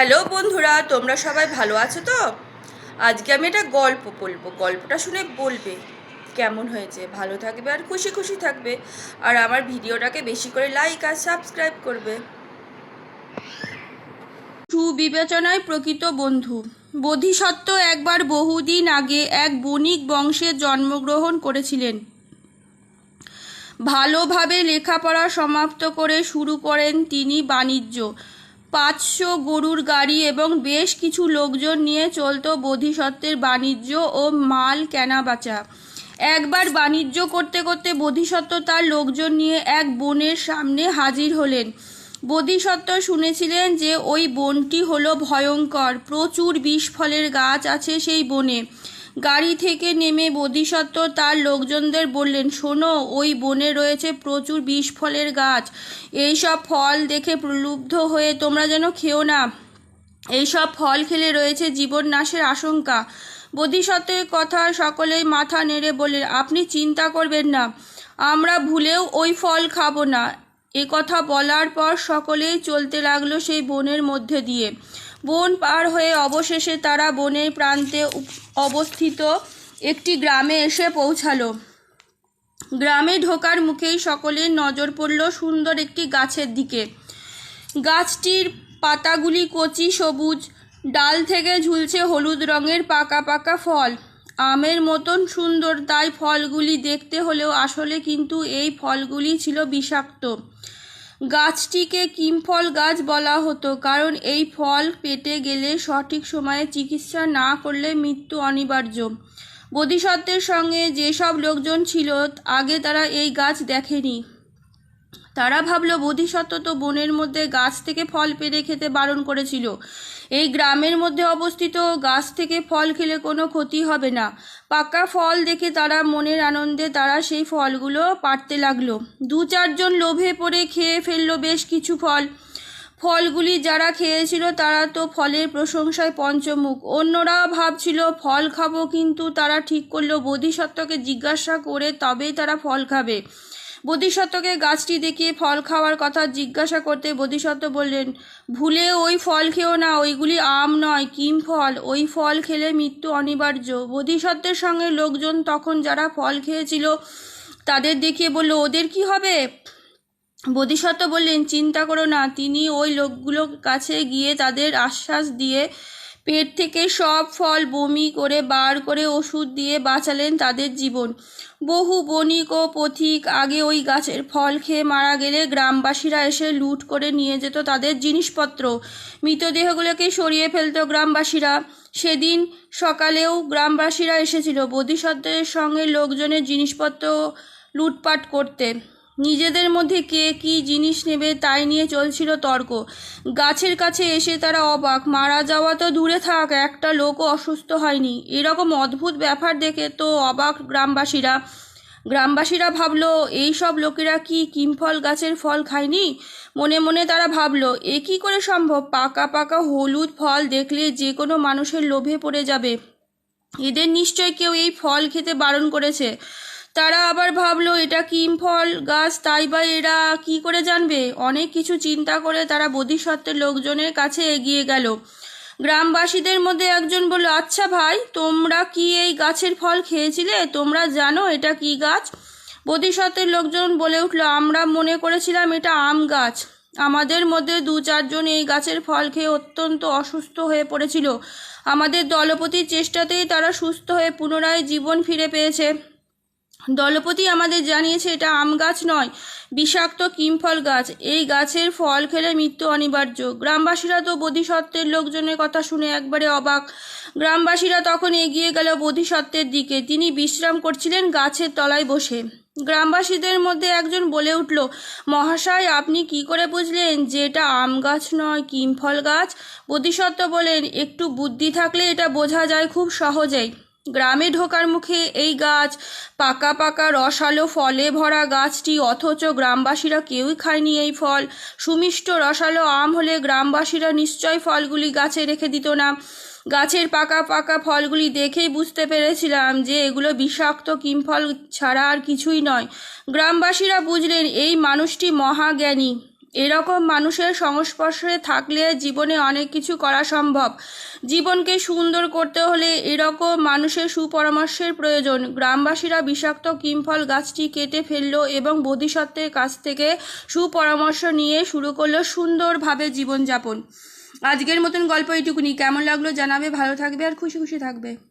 Hello বন্ধুরা, তোমরা সবাই ভালো আছো তো? আজকে আমি একটা গল্প বলবো, গল্পটা শুনে বলবে কেমন হয়েছে। ভালো থাকবে আর খুশি খুশি থাকবে, আর আমার ভিডিওটাকে বেশি করে লাইক আর সাবস্ক্রাইব করবে। সুবিবেচনায় প্রকৃত বন্ধু। বোধিসত্ত্ব একবার বহুদিন আগে এক বণিক বংশে জন্মগ্রহণ করেছিলেন। ভালোভাবে লেখাপড়া সমাপ্ত করে শুরু করেন তিনি বাণিজ্য। 500 গরুর গাড়ি এবং বেশ কিছু লোকজন নিয়ে চলত বোধিসত্ত্বের বাণিজ্য ও মাল কেনাবেচা। একবার বাণিজ্য করতে করতে বোধিসত্ত্ব তার লোকজন নিয়ে এক বনের সামনে হাজির হলেন। বোধিসত্ত্ব শুনেছিলেন যে ওই বনটি হলো ভয়ঙ্কর, প্রচুর বিষ ফলের গাছ আছে সেই বনে। গাড়ি থেকে নেমে বোধিসত্ত্ব তার লোকজনদের বললেন, শোনো, ওই বনে রয়েছে প্রচুর বিষ ফলের গাছ। এইসব ফল দেখে প্রলুব্ধ হয়ে তোমরা যেন খেও না। এইসব ফল খেলে রয়েছে জীবন নাশের আশঙ্কা। বোধিসত্ত্বের কথা সকলেই মাথা নেড়ে বললেন, আপনি চিন্তা করবেন না, আমরা ভুলেও ওই ফল খাবো না। এ কথা বলার পর সকলেই চলতে লাগলো সেই বনের মধ্যে দিয়ে। বন পার হয়ে অবশেষে তারা বনের প্রান্তে অবস্থিত একটি গ্রামে এসে পৌঁছালো। গ্রামে ঢোকার মুখেই সকলের নজর পড়ল সুন্দর একটি গাছের দিকে। গাছটির পাতাগুলি কচি সবুজ, ডাল থেকে ঝুলছে হলুদ রঙের পাকা পাকা ফল, আমের মতন সুন্দর। তাই ফলগুলি দেখতে হলেও আসলে কিন্তু এই ফলগুলি ছিল বিষাক্ত। গাছটিকে কিমফল গাছ বলা হতো, কারণ এই ফল পেটে গেলে সঠিক সময়ে চিকিৎসা না করলে মৃত্যু অনিবার্য। বোধিসত্ত্বের সঙ্গে যেসব লোকজন ছিল আগে তারা এই গাছ দেখেনি। তারা ভাবল বোধিসত্ত্ব তো বনের মধ্যে গাছ থেকে ফল পেড়ে খেতে বারণ করেছিল, এই গ্রামের মধ্যে অবস্থিত গাছ থেকে ফল খেলে কোনো ক্ষতি হবে না। পাকা ফল দেখে তারা মনের আনন্দে তারা সেই ফলগুলো পাড়তে লাগলো। 2-4 জন লোভে পড়ে খেয়ে ফেললো বেশ কিছু ফল। ফলগুলি যারা খেয়েছিল তারা তো ফলের প্রশংসায় পঞ্চমুখ। অন্যরাও ভাবছিল ফল খাবো, কিন্তু তারা ঠিক করলো বোধিসত্ত্বকে জিজ্ঞাসা করে তবেই তারা ফল খাবে। বোধিসত্ত্বকে গাছটি দেখিয়ে ফল খাওয়ার কথা জিজ্ঞাসা করতে বোধিসত্ত্ব বললেন, ভুলে ওই ফল খেও না, ওইগুলি আম নয়, কিম ফল, ওই ফল খেলে মৃত্যু অনিবার্য। বোধিসত্ত্বের সঙ্গে লোকজন তখন যারা ফল খেয়েছিল তাদের দেখিয়ে বলল, ওদের কি হবে? বোধিসত্ত্ব বললেন, চিন্তা করো না। তিনি ওই লোকগুলোর কাছে গিয়ে তাদের আশ্বাস দিয়ে পেট থেকে সব ফল বমি করে বার করে ওষুধ দিয়ে বাঁচালেন তাদের জীবন। বহু বণিক ও পথিক আগে ওই গাছের ফল খেয়ে মারা গেলে গ্রামবাসীরা এসে লুট করে নিয়ে যেত তাদের জিনিসপত্র। মৃতদেহগুলোকে সরিয়ে ফেলত গ্রামবাসীরা। সেদিন সকালেও গ্রামবাসীরা এসেছিল বোধিসত্ত্বের সঙ্গে লোকজনের জিনিসপত্র লুটপাট করতে। নিজেদের মধ্যে কে কি জিনিস নেবে তাই নিয়ে চলছিল তর্ক। গাছের কাছে এসে তারা অবাক, মারা যাওয়া তো দূরে থাক, একটা লোকও অসুস্থ হয়নি। এরকম অদ্ভুত ব্যাপার দেখে তো অবাক গ্রামবাসীরা ভাবলো, এই সব লোকেরা কি কিমফল গাছের ফল খায়নি? মনে মনে তারা ভাবলো, এ কী করে সম্ভব? পাকা পাকা হলুদ ফল দেখলে যে কোনো মানুষের লোভে পড়ে যাবে, এদের নিশ্চয় কেউ এই ফল খেতে বারণ করেছে। তারা আবার ভাবলো, এটা কিমফল গাছ, তাই বা এরা কি করে জানবে? অনেক কিছু চিন্তা করে তারা বোধিসত্ত্বের লোকজনের কাছে এগিয়ে গেল। গ্রামবাসীদের মধ্যে একজন বলল, আচ্ছা ভাই, তোমরা কি এই গাছের ফল খেয়েছিলে? তোমরা জানো এটা কি গাছ? বোধিসত্ত্বের লোকজন বলে উঠল, আমরা মনে করেছিলাম এটা আম গাছ। আমাদের মধ্যে 2-4 জন এই গাছের ফল খেয়ে অত্যন্ত অসুস্থ হয়ে পড়েছিল। আমাদের দলপতির চেষ্টাতেই তারা সুস্থ হয়ে পুনরায় জীবন ফিরে পেয়েছে। দলপতি আমাদের জানিয়েছে এটা আম গাছ নয়, বিষাক্ত কিমফল গাছ। এই গাছের ফল খেলে মৃত্যু অনিবার্য। গ্রামবাসীরা তো বোধিসত্ত্বের লোকজনের কথা শুনে একবারে অবাক। গ্রামবাসীরা তখন এগিয়ে গেল বোধিসত্ত্বের দিকে। তিনি বিশ্রাম করছিলেন গাছের তলায় বসে। গ্রামবাসীদের মধ্যে একজন বলে উঠল, মহাশয়, আপনি কি করে বুঝলেন যে এটা আম গাছ নয়, কিমফল গাছ? বোধিসত্ত্ব বলেন, একটু বুদ্ধি থাকলে এটা বোঝা যায় খুব সহজেই। গ্রামে ঢোকার মুখে এই গাছ, পাকা পাকা রসালো ফলে ভরা গাছটি, অথচ গ্রামবাসীরা কেউই খায়নি এই ফল। সুমিষ্ট রসালো আম হলে গ্রামবাসীরা নিশ্চয় ফলগুলি গাছে রেখে দিত না। গাছের পাকা পাকা ফলগুলি দেখেই বুঝতে পেরেছিলাম যে এগুলো বিষাক্ত কিমফল ছাড়া আর কিছুই নয়। গ্রামবাসীরা বুঝলেন এই মানুষটি মহাজ্ঞানী, এরকম মানুষের সংস্পর্শে থাকলে জীবনে অনেক কিছু করা সম্ভব। জীবনকে সুন্দর করতে হলে এরকম মানুষের সুপরামর্শের প্রয়োজন। গ্রামবাসীরা বিষাক্ত কিমফল গাছটি কেটে ফেললো এবং বোধিসত্ত্বের কাছ থেকে সুপরামর্শ নিয়ে শুরু করলো সুন্দরভাবে জীবনযাপন। আজকের মতন গল্প এইটুকুনি। কেমন লাগলো জানাবে, ভালো থাকবে আর খুশি খুশি থাকবে।